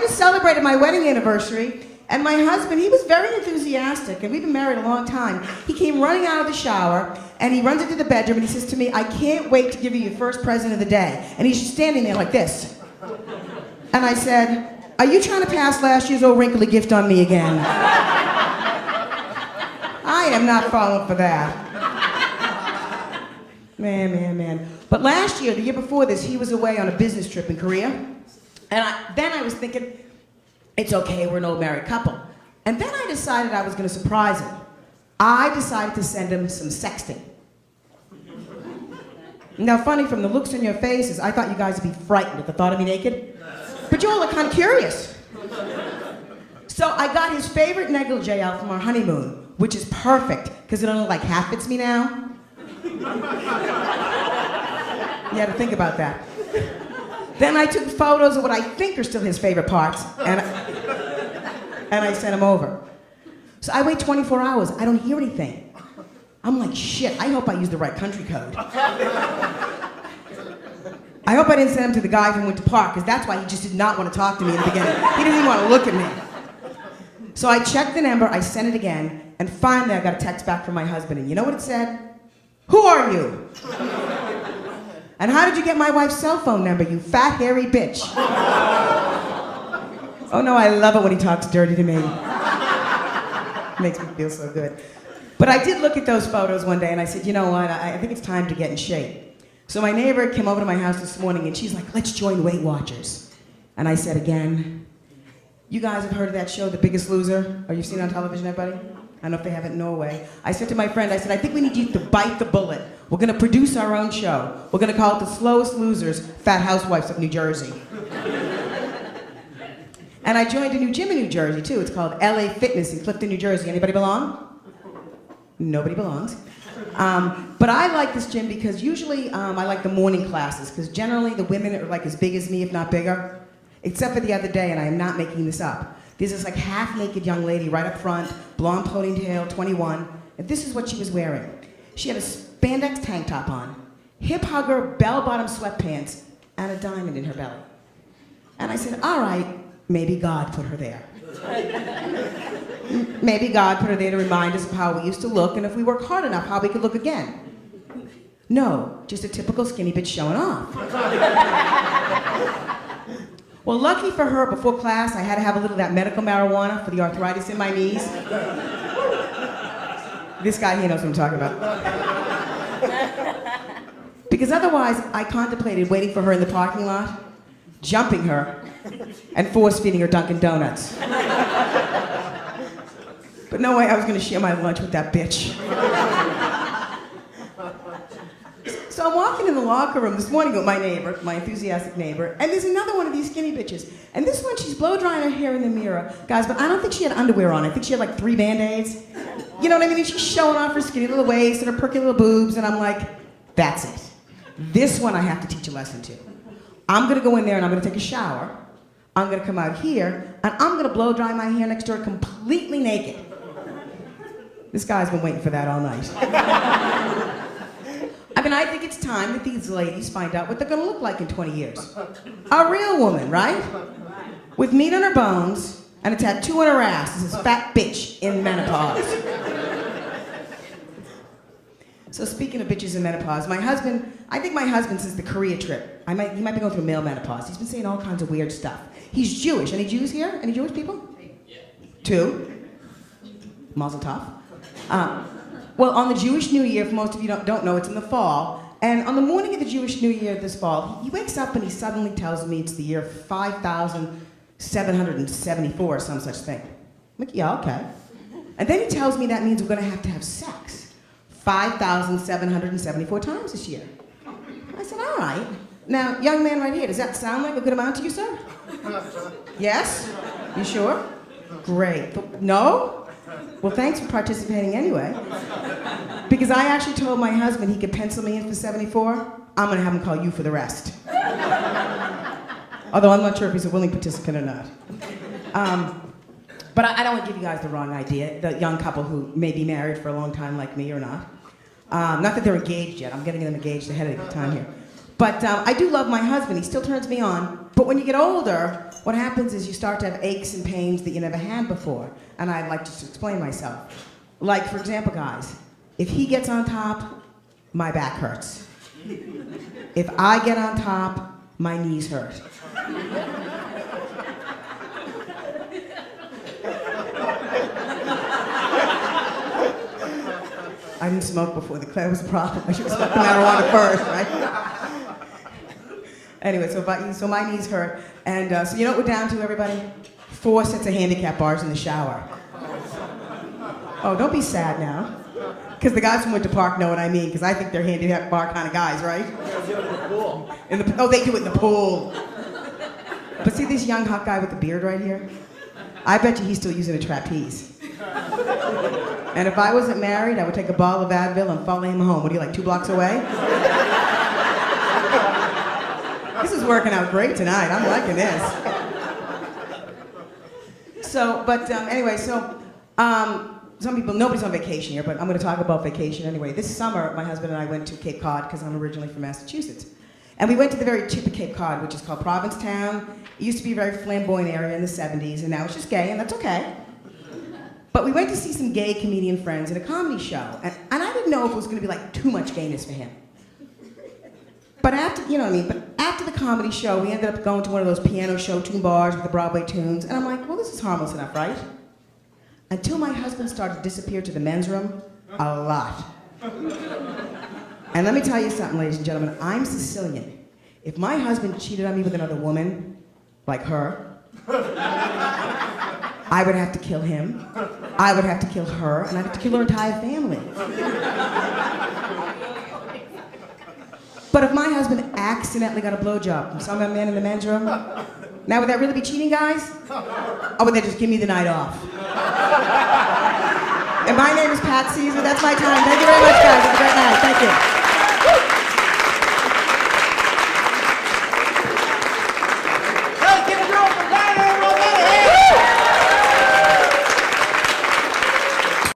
just celebrated my wedding anniversary, and my husband, he was very enthusiastic, and we've been married a long time. He came running out of the shower, and he runs into the bedroom, and he says to me, "I can't wait to give you your first present of the day." And he's just standing there like this. And I said, "Are you trying to pass last year's old wrinkly gift on me again?" I am not falling for that. Man. But last year, the year before this, he was away on a business trip in Korea. And then I was thinking, it's okay, we're an old married couple. And then I decided I was going to surprise him. I decided to send him some sexting. Now, funny, from the looks on your faces, I thought you guys would be frightened at the thought of me naked. But you all are kind of curious. So I got his favorite negligee out from our honeymoon, which is perfect, because it only like half fits me now. You had to think about that. Then I took photos of what I think are still his favorite parts, and I sent them over. So I wait 24 hours, I don't hear anything. I'm like, shit, I hope I used the right country code. I hope I didn't send him to the guy from Winter Park, because that's why he just did not want to talk to me in the beginning. He didn't even want to look at me. So I checked the number, I sent it again, and finally I got a text back from my husband, and you know what it said? "Who are you? And how did you get my wife's cell phone number, you fat, hairy bitch?" Oh no, I love it when he talks dirty to me. Makes me feel so good. But I did look at those photos one day and I said, you know what, I think it's time to get in shape. So my neighbor came over to my house this morning and she's like, "Let's join Weight Watchers." And I said again, you guys have heard of that show, The Biggest Loser? Or you've seen it on television, everybody? I don't know if they have it in Norway. I said to my friend, I said, "I think we need you to bite the bullet. We're going to produce our own show. We're going to call it The Slowest Losers, Fat Housewives of New Jersey." And I joined a new gym in New Jersey, too. It's called LA Fitness in Clifton, New Jersey. Anybody belong? Nobody belongs. But I like this gym because usually I like the morning classes, because generally the women are like as big as me, if not bigger. Except for the other day, and I am not making this up. There's this like half-naked young lady right up front, blonde ponytail, 21, and this is what she was wearing. She had a spandex tank top on, hip hugger, bell-bottom sweatpants, and a diamond in her belly. And I said, all right, maybe God put her there. Maybe God put her there to remind us of how we used to look, and if we work hard enough, how we could look again. No, just a typical skinny bitch showing off. Well, lucky for her, before class, I had to have a little of that medical marijuana for the arthritis in my knees. This guy here knows what I'm talking about. Because otherwise, I contemplated waiting for her in the parking lot, jumping her, and force-feeding her Dunkin' Donuts. But no way I was going to share my lunch with that bitch. So I'm walking in the locker room this morning with my neighbor, my enthusiastic neighbor, and there's another one of these skinny bitches. And this one, she's blow-drying her hair in the mirror. Guys, but I don't think she had underwear on. I think she had like 3 Band-Aids. You know what I mean? She's showing off her skinny little waist and her perky little boobs, and I'm like, that's it. This one I have to teach a lesson to. I'm gonna go in there and I'm gonna take a shower. I'm gonna come out here, and I'm gonna blow-dry my hair next to her completely naked. This guy's been waiting for that all night. I mean, I think it's time that these ladies find out what they're gonna look like in 20 years. A real woman, right? With meat on her bones and a tattoo on her ass. This is fat bitch in menopause. So speaking of bitches in menopause, my husband, I think my husband since the Korea trip, he might be going through male menopause. He's been saying all kinds of weird stuff. He's Jewish. Any Jews here? Any Jewish people? Yeah. 2. Mazel tov. Well, on the Jewish New Year, for most of you don't know, it's in the fall. And on the morning of the Jewish New Year this fall, he wakes up and he suddenly tells me it's the year 5,774 or some such thing. I'm like, yeah, okay. And then he tells me that means we're going to have sex 5,774 times this year. I said, all right. Now, young man right here, does that sound like a good amount to you, sir? Yes? You sure? Great. No? Well, thanks for participating anyway. Because I actually told my husband he could pencil me in for 74. I'm going to have him call you for the rest. Although I'm not sure if he's a willing participant or not. But I don't want to give you guys the wrong idea, the young couple who may be married for a long time like me or not. Not that they're engaged yet. I'm getting them engaged ahead of time here. But I do love my husband. He still turns me on. But when you get older, what happens is you start to have aches and pains that you never had before. And I'd like just to explain myself. Like, for example, guys, if he gets on top, my back hurts. If I get on top, my knees hurt. I didn't smoke before. That was a problem. I should have smoked the marijuana first, right? Anyway, so my knees hurt. And so you know what we're down to, everybody? 4 sets of handicap bars in the shower. Oh, don't be sad now. Because the guys from Winter Park know what I mean, because I think they're handicap bar kind of guys, right? In the pool. They do it in the pool. But see this young hot guy with the beard right here? I bet you he's still using a trapeze. And if I wasn't married, I would take a bottle of Advil and follow him home. What are you, like 2 blocks away? This is working out great tonight. I'm liking this. So, but anyway, some people, nobody's on vacation here, but I'm going to talk about vacation anyway. This summer, my husband and I went to Cape Cod, because I'm originally from Massachusetts. And we went to the very tip of Cape Cod, which is called Provincetown. It used to be a very flamboyant area in the 70s, and now it's just gay, and that's okay. But we went to see some gay comedian friends at a comedy show, and I didn't know if it was going to be like too much gayness for him. But after, you know what I mean, but after the comedy show, we ended up going to one of those piano show tune bars with the Broadway tunes, and I'm like, well, this is harmless enough, right? Until my husband started to disappear to the men's room, a lot. And let me tell you something, ladies and gentlemen, I'm Sicilian. If my husband cheated on me with another woman, like her, I would have to kill him, I would have to kill her, and I'd have to kill her entire family. But if my husband accidentally got a blowjob from some man in the men's room, now would that really be cheating, guys? Or would they just give me the night off? And my name is PatCeasar. That's my time. Thank you very much, guys. Have a great night. Thank you.